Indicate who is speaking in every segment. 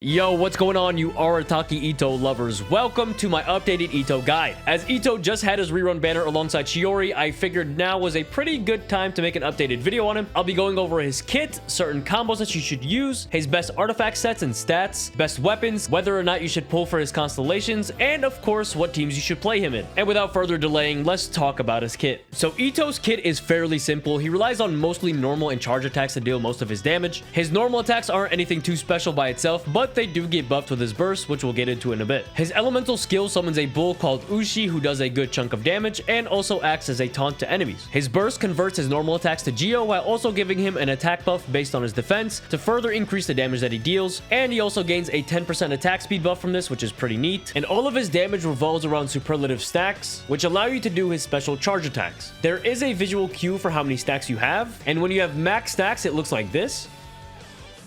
Speaker 1: Yo, what's going on, you Arataki Itto lovers? Welcome to my updated Itto guide. As Itto just had his rerun banner alongside Chiori, I figured now was a pretty good time to make an updated video on him. I'll be going over his kit, certain combos that you should use, his best artifact sets and stats, best weapons, whether or not you should pull for his constellations, and of course, what teams you should play him in. And without further delaying, let's talk about his kit. So Itto's kit is fairly simple. He relies on mostly normal and charge attacks to deal most of his damage. His normal attacks aren't anything too special by itself, but they do get buffed with his burst, which we'll get into in a bit. His elemental skill summons a bull called Ushi who does a good chunk of damage and also acts as a taunt to enemies. His burst converts his normal attacks to Geo while also giving him an attack buff based on his defense to further increase the damage that he deals, and he also gains a 10% attack speed buff from this, which is pretty neat. And all of his damage revolves around superlative stacks, which allow you to do his special charge attacks. There is a visual cue for how many stacks you have, and when you have max stacks it looks like this.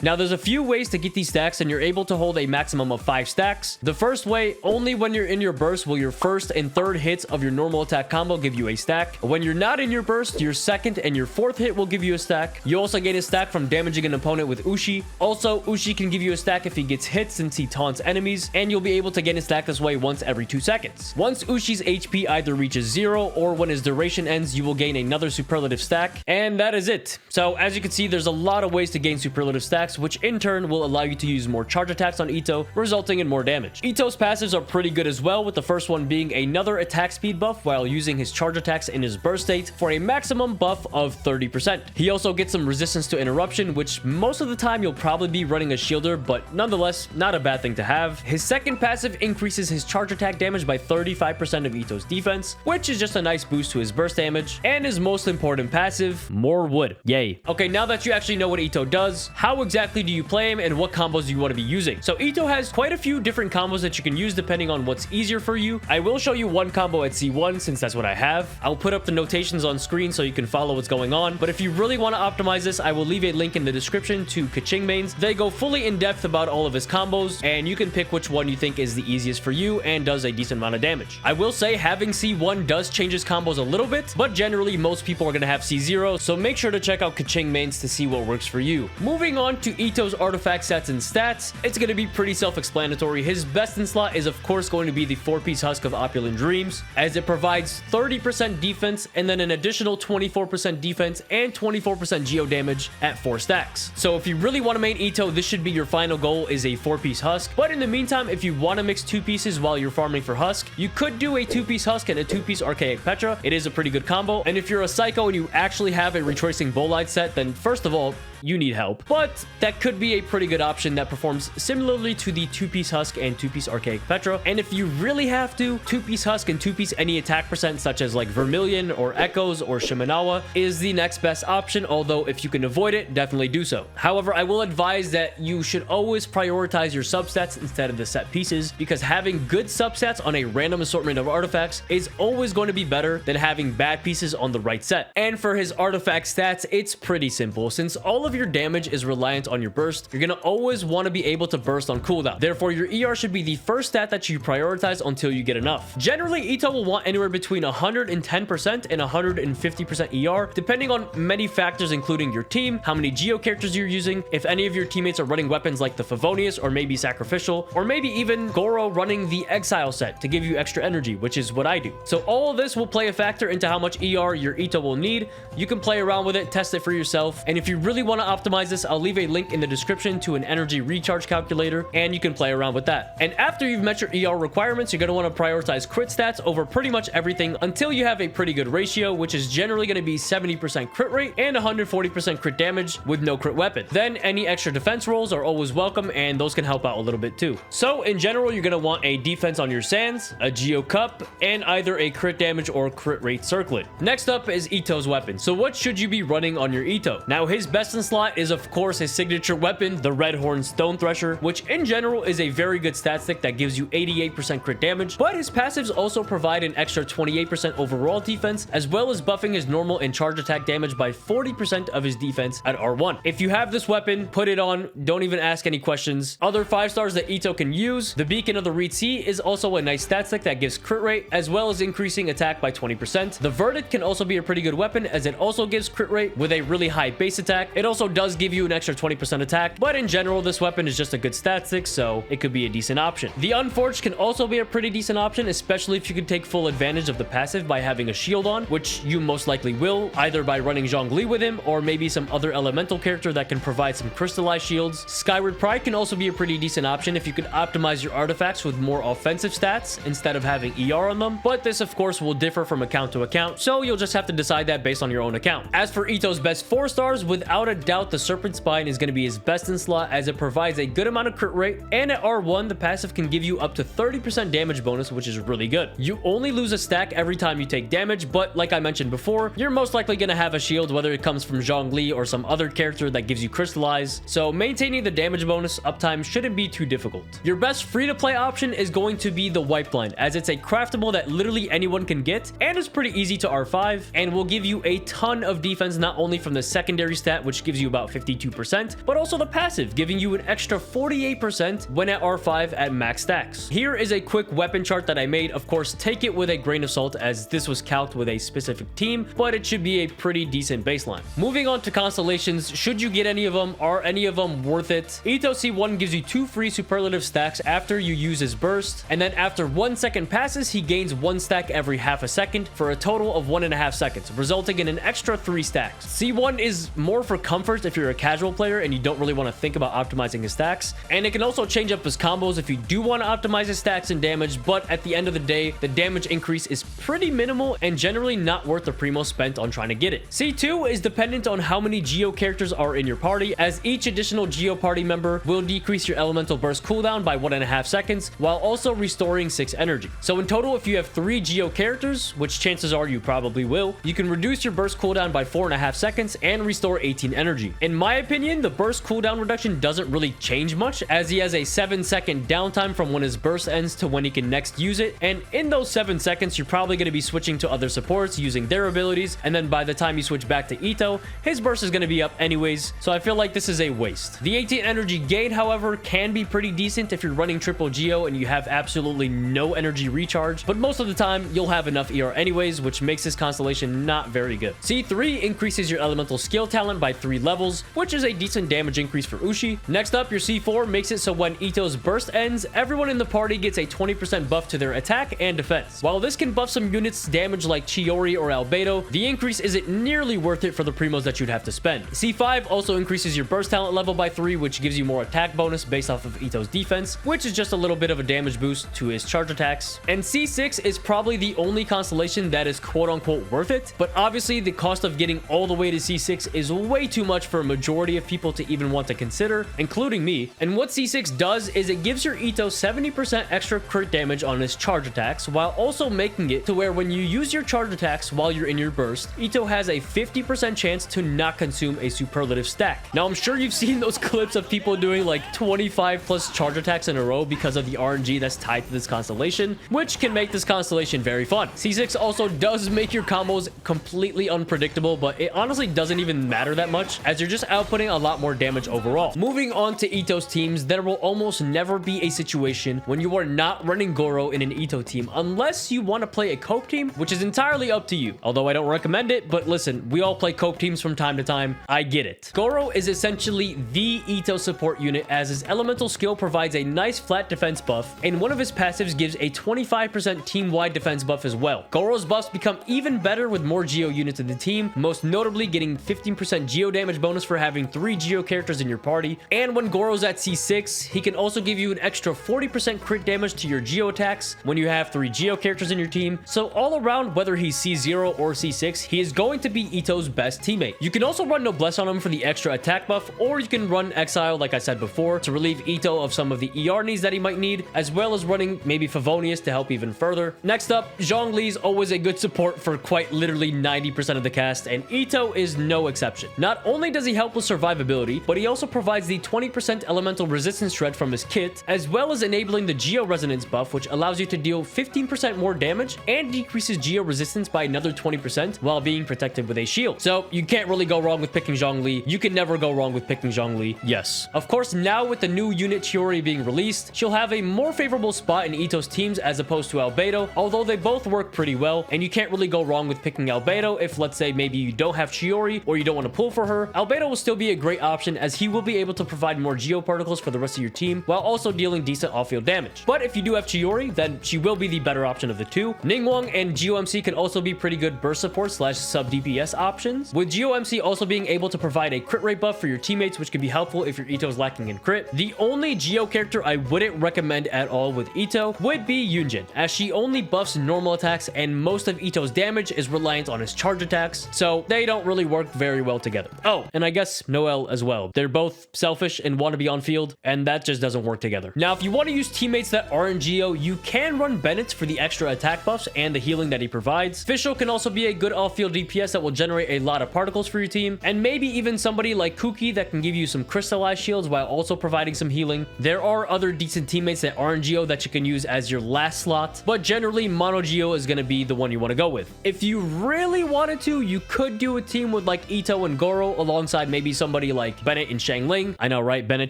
Speaker 1: Now, there's a few ways to get these stacks, and you're able to hold a maximum of 5 stacks. The first way, only when you're in your burst will your first and third hits of your normal attack combo give you a stack. When you're not in your burst, your second and your fourth hit will give you a stack. You also gain a stack from damaging an opponent with Ushi. Also, Ushi can give you a stack if he gets hit since he taunts enemies, and you'll be able to gain a stack this way once every 2 seconds. Once Ushi's HP either reaches 0 or when his duration ends, you will gain another superlative stack, and that is it. So, as you can see, there's a lot of ways to gain superlative stacks, which in turn will allow you to use more charge attacks on Itto, resulting in more damage. Itto's passives are pretty good as well, with the first one being another attack speed buff while using his charge attacks in his burst state for a maximum buff of 30%. He also gets some resistance to interruption, which most of the time you'll probably be running a shielder, but nonetheless, not a bad thing to have. His second passive increases his charge attack damage by 35% of Itto's defense, which is just a nice boost to his burst damage. And his most important passive, more wood. Yay. Okay, now that you actually know what Itto does, how exactly do you play him and what combos do you want to be using? So Itto has quite a few different combos that you can use depending on what's easier for you. I will show you one combo at C1 since that's what I have. I'll put up the notations on screen so you can follow what's going on, but if you really want to optimize this, I will leave a link in the description to Kaching mains. They go fully in depth about all of his combos, and you can pick which one you think is the easiest for you and does a decent amount of damage. I will say having C1 does change his combos a little bit, but generally most people are going to have C0, so make sure to check out Kaching mains to see what works for you. Moving on to Itto's artifact sets and stats, it's going to be pretty self-explanatory. His best in slot is of course going to be the 4-piece Husk of Opulent Dreams, as it provides 30% defense and then an additional 24% defense and 24% geo damage at 4 stacks. So if you really want to main Itto, this should be your final goal, is a 4-piece Husk. But in the meantime, if you want to mix 2 pieces while you're farming for Husk, you could do a 2-piece Husk and a 2-piece Archaic Petra. It is a pretty good combo, and if you're a psycho and you actually have a retracing bolide set, then first of all, you need help. But that could be a pretty good option that performs similarly to the 2-piece Husk and 2-piece Archaic Petra. And if you really have to, 2-piece Husk and 2-piece any attack percent such as like Vermilion or Echoes or Shimenawa is the next best option, although if you can avoid it, definitely do so. However, I will advise that you should always prioritize your substats instead of the set pieces, because having good substats on a random assortment of artifacts is always going to be better than having bad pieces on the right set. And for his artifact stats, it's pretty simple. Since all of your damage is reliant on your burst, you're gonna always want to be able to burst on cooldown. Therefore, your ER should be the first stat that you prioritize until you get enough. Generally, Itto will want anywhere between 110% and 150% ER, depending on many factors including your team, how many Geo characters you're using, if any of your teammates are running weapons like the Favonius or maybe Sacrificial, or maybe even Goro running the Exile set to give you extra energy, which is what I do. So all of this will play a factor into how much ER your Itto will need. You can play around with it, test it for yourself, and if you really want to optimize this, I'll leave a link in the description to an energy recharge calculator, and you can play around with that. And after you've met your ER requirements, you're going to want to prioritize crit stats over pretty much everything until you have a pretty good ratio, which is generally going to be 70% crit rate and 140% crit damage with no crit weapon. Then any extra defense rolls are always welcome, and those can help out a little bit too. So in general, you're going to want a defense on your sands, a Geo cup, and either a crit damage or crit rate circlet. Next up is Itto's weapon. So what should you be running on your Itto? Now, his best in slot is of course his signature weapon, the Red Horn Stone Thresher, which in general is a very good stat stick that gives you 88% crit damage, but his passives also provide an extra 28% overall defense, as well as buffing his normal and charge attack damage by 40% of his defense at R1. If you have this weapon, put it on, don't even ask any questions. Other 5 stars that Itto can use, the Beacon of the Reed Sea is also a nice stat stick that gives crit rate, as well as increasing attack by 20%. The Verdict can also be a pretty good weapon, as it also gives crit rate with a really high base attack. It also also does give you an extra 20% attack, but in general, this weapon is just a good stat stick, so it could be a decent option. The Unforged can also be a pretty decent option, especially if you can take full advantage of the passive by having a shield on, which you most likely will, either by running Zhongli with him, or maybe some other elemental character that can provide some crystallized shields. Skyward Pride can also be a pretty decent option if you could optimize your artifacts with more offensive stats instead of having ER on them, but this of course will differ from account to account, so you'll just have to decide that based on your own account. As for Itto's best 4 stars, without a doubt the Serpent Spine is going to be his best in slot, as it provides a good amount of crit rate, and at R1 the passive can give you up to 30% damage bonus, which is really good. You only lose a stack every time you take damage, but like I mentioned before, you're most likely going to have a shield, whether it comes from Zhongli or some other character that gives you crystallize, so maintaining the damage bonus uptime shouldn't be too difficult. Your best free-to-play option is going to be the Wipe Blind, as it's a craftable that literally anyone can get, and it's pretty easy to R5, and will give you a ton of defense, not only from the secondary stat, which gives you about 52%, but also the passive, giving you an extra 48% when at R5 at max stacks. Here is a quick weapon chart that I made. Of course, take it with a grain of salt, as this was calced with a specific team, but it should be a pretty decent baseline. Moving on to Constellations, should you get any of them? Are any of them worth it? Itto C1 gives you 2 free superlative stacks after you use his burst, and then after 1 second passes, he gains 1 stack every half a second for a total of 1.5 seconds, resulting in an extra 3 stacks. C1 is more for comfort if you're a casual player and you don't really want to think about optimizing his stacks, and it can also change up his combos if you do want to optimize his stacks and damage, but at the end of the day, the damage increase is pretty minimal and generally not worth the primo spent on trying to get it. C2 is dependent on how many Geo characters are in your party, as each additional Geo party member will decrease your elemental burst cooldown by 1.5 seconds, while also restoring 6 energy. So in total, if you have 3 Geo characters, which chances are you probably will, you can reduce your burst cooldown by 4.5 seconds and restore 18 energy. In my opinion, the burst cooldown reduction doesn't really change much, as he has a 7-second downtime from when his burst ends to when he can next use it, and in those 7 seconds, you're probably going to be switching to other supports using their abilities, and then by the time you switch back to Itto, his burst is going to be up anyways, so I feel like this is a waste. The 18 energy gain, however, can be pretty decent if you're running triple Geo and you have absolutely no energy recharge, but most of the time, you'll have enough ER anyways, which makes this constellation not very good. C3 increases your elemental skill talent by 3 levels, which is a decent damage increase for Ushi. Next up, your C4 makes it so when Itto's burst ends, everyone in the party gets a 20% buff to their attack and defense. While this can buff some units' damage like Chiori or Albedo, the increase isn't nearly worth it for the primos that you'd have to spend. C5 also increases your burst talent level by 3, which gives you more attack bonus based off of Itto's defense, which is just a little bit of a damage boost to his charge attacks. And C6 is probably the only constellation that is quote-unquote worth it, but obviously the cost of getting all the way to C6 is way too much for a majority of people to even want to consider, including me. And what C6 does is it gives your Itto 70% extra crit damage on his charge attacks, while also making it to where when you use your charge attacks while you're in your burst, Itto has a 50% chance to not consume a superlative stack. Now, I'm sure you've seen those clips of people doing like 25 plus charge attacks in a row because of the RNG that's tied to this constellation, which can make this constellation very fun. C6 also does make your combos completely unpredictable, but it honestly doesn't even matter that much, as you're just outputting a lot more damage overall. Moving on to Itto's teams, there will almost never be a situation when you are not running Goro in an Itto team, unless you want to play a cope team, which is entirely up to you. Although I don't recommend it, but listen, we all play cope teams from time to time. I get it. Goro is essentially the Itto support unit, as his elemental skill provides a nice flat defense buff, and one of his passives gives a 25% team-wide defense buff as well. Goro's buffs become even better with more Geo units in the team, most notably getting 15% Geo damage bonus for having 3 Geo characters in your party, and when Goro's at C6, he can also give you an extra 40% crit damage to your Geo attacks when you have 3 Geo characters in your team. So all around, whether he's C0 or C6, he is going to be Itto's best teammate. You can also run Noblesse on him for the extra attack buff, or you can run Exile, like I said before, to relieve Itto of some of the ER needs that he might need, as well as running maybe Favonius to help even further. Next up, Zhongli is always a good support for quite literally 90% of the cast, and Itto is no exception. Not only does he help with survivability, but he also provides the 20% elemental resistance shred from his kit, as well as enabling the Geo resonance buff, which allows you to deal 15% more damage and decreases Geo resistance by another 20% while being protected with a shield. So you can't really go wrong with picking Zhongli. You can never go wrong with picking Zhongli. Yes. Of course, now with the new unit Chiori being released, she'll have a more favorable spot in Itto's teams as opposed to Albedo, although they both work pretty well, and you can't really go wrong with picking Albedo if, let's say, maybe you don't have Chiori or you don't want to pull for her, However, Albedo will still be a great option as he will be able to provide more geoparticles for the rest of your team while also dealing decent off-field damage. But if you do have Chiori, then she will be the better option of the two. Ningguang and GeoMC can also be pretty good burst support slash sub DPS options, with GeoMC also being able to provide a crit rate buff for your teammates, which can be helpful if your Itto's lacking in crit. The only Geo character I wouldn't recommend at all with Itto would be Yunjin, as she only buffs normal attacks and most of Itto's damage is reliant on his charge attacks, so they don't really work very well together. Oh, and I guess Noelle as well. They're both selfish and want to be on field, and that just doesn't work together. Now, if you want to use teammates that aren't Geo, you can run Bennett for the extra attack buffs and the healing that he provides. Fischl can also be a good off-field DPS that will generate a lot of particles for your team, and maybe even somebody like Kuki that can give you some crystallized shields while also providing some healing. There are other decent teammates that aren't Geo that you can use as your last slot, but generally Mono Geo is going to be the one you want to go with. If you really wanted to, you could do a team with like Itto and Goro alongside maybe somebody like Bennett and Xiangling. I know, right? Bennett,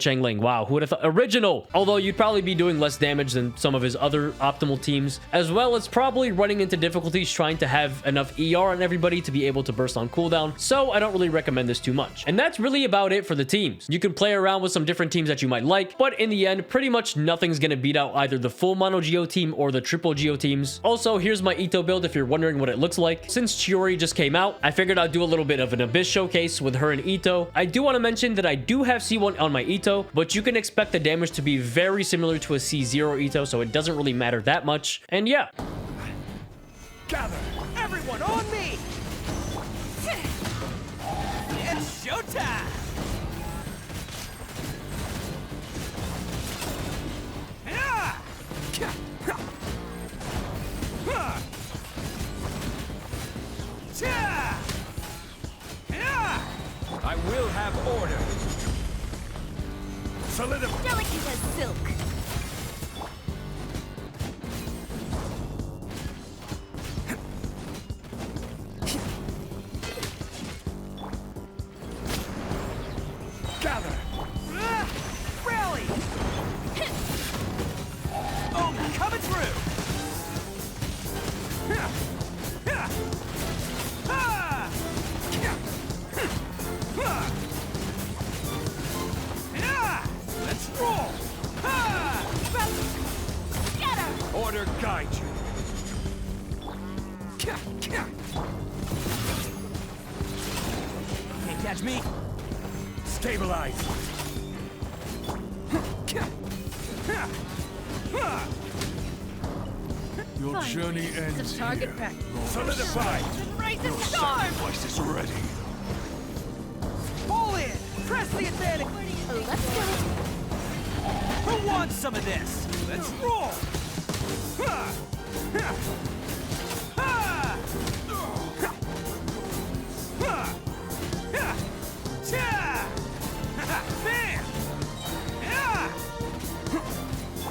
Speaker 1: Xiangling. Wow, who would have thought? Original! Although you'd probably be doing less damage than some of his other optimal teams, as well as probably running into difficulties trying to have enough ER on everybody to be able to burst on cooldown, so I don't really recommend this too much. And that's really about it for the teams. You can play around with some different teams that you might like, but in the end, pretty much nothing's gonna beat out either the full Mono Geo team or the triple Geo teams. Also, here's my Itto build if you're wondering what it looks like. Since Chiori just came out, I figured I'd do a little bit of an Abyss showcase with her and Itto. I do want to mention that I do have C1 on my Itto, but you can expect the damage to be very similar to a C0 Itto, so it doesn't really matter that much. And yeah.
Speaker 2: Gather! Everyone on me! It's showtime! I will have order. Solidify.
Speaker 3: Delicate as silk.
Speaker 2: Gather. Rally. Oh, coming through. Let's roll!
Speaker 3: Scatter!
Speaker 2: Order guide you. Can't catch me. Stabilize.
Speaker 4: Your journey ends
Speaker 3: Some target
Speaker 4: here.
Speaker 3: practice.
Speaker 2: Solidify.
Speaker 3: Raise the
Speaker 4: Your
Speaker 3: storm!
Speaker 4: sacrifice is ready.
Speaker 2: Pull in. Press the advantage.
Speaker 3: Let's do it.
Speaker 2: Who wants some of this? Let's roll!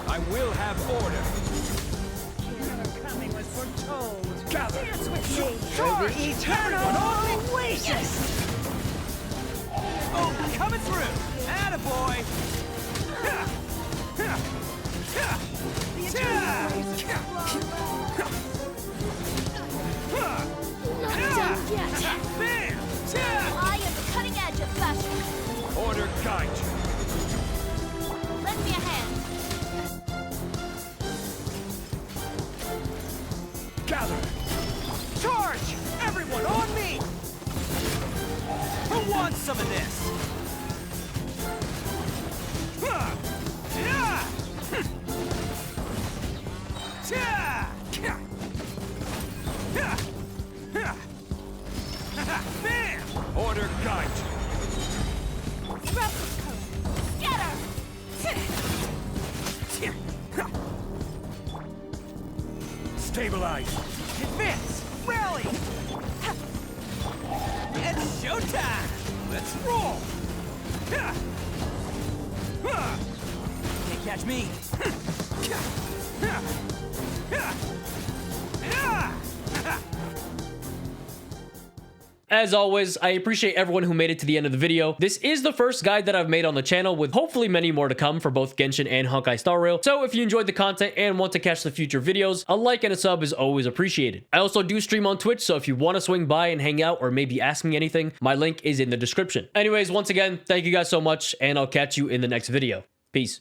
Speaker 2: I will have order.
Speaker 5: Your coming was foretold.
Speaker 2: Gather.
Speaker 5: Dance with me.
Speaker 2: Charge.
Speaker 5: The eternal oasis.
Speaker 2: Oh, coming through. Attaboy.
Speaker 3: Not done yet.
Speaker 2: Bam!
Speaker 3: I am the cutting edge of fashion.
Speaker 2: Order guide you.
Speaker 3: Lend me a hand.
Speaker 2: Gather. Charge! Everyone on me! Who wants some of this? Bam! Order guide you.
Speaker 3: Scatter!
Speaker 2: Stabilize. Advance. Rally. It's showtime. Let's roll. Can't catch me.
Speaker 1: As always, I appreciate everyone who made it to the end of the video. This is the first guide that I've made on the channel, with hopefully many more to come for both Genshin and Honkai Star Rail. So if you enjoyed the content and want to catch the future videos, a like and a sub is always appreciated. I also do stream on Twitch, so if you want to swing by and hang out or maybe ask me anything, my link is in the description. Anyways, once again, thank you guys so much, and I'll catch you in the next video. Peace.